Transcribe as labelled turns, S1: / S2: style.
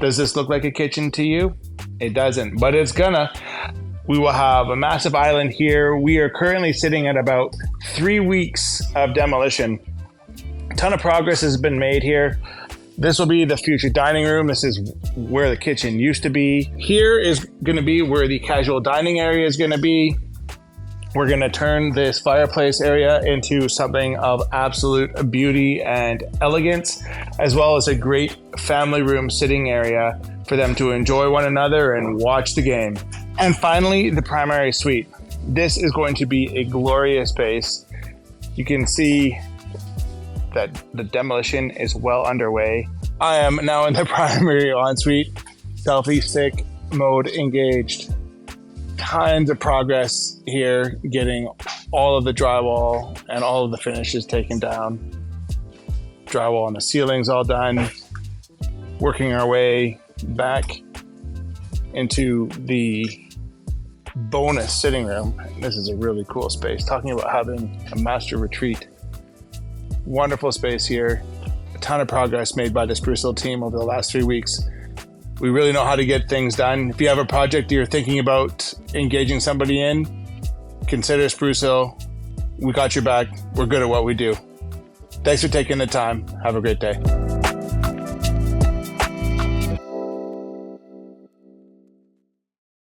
S1: Does this look like a kitchen to you? It doesn't, but it's gonna. We will have a massive island here. We are currently sitting at about 3 weeks of demolition. A ton of progress has been made here. This will be the future dining room. This is where the kitchen used to be. Here is going to be where the casual dining area is going to be. We're going to turn this fireplace area into something of absolute beauty and elegance, as well as a great family room sitting area for them to enjoy one another and watch the game. And finally, the primary suite. This is going to be a glorious space. You can see that the demolition is well underway. I am now in the primary ensuite, selfie stick mode engaged. Tons of progress here, getting all of the drywall and all of the finishes taken down. Drywall on the ceilings all done. Working our way back into the bonus sitting room. This is a really cool space. Talking about having a master retreat. Wonderful space here. A ton of progress made by the Sprucehill team over the last 3 weeks. We really know how to get things done. If you have a project you're thinking about engaging somebody in, consider Sprucehill. We got your back. We're good at what we do. Thanks for taking the time. Have a great day.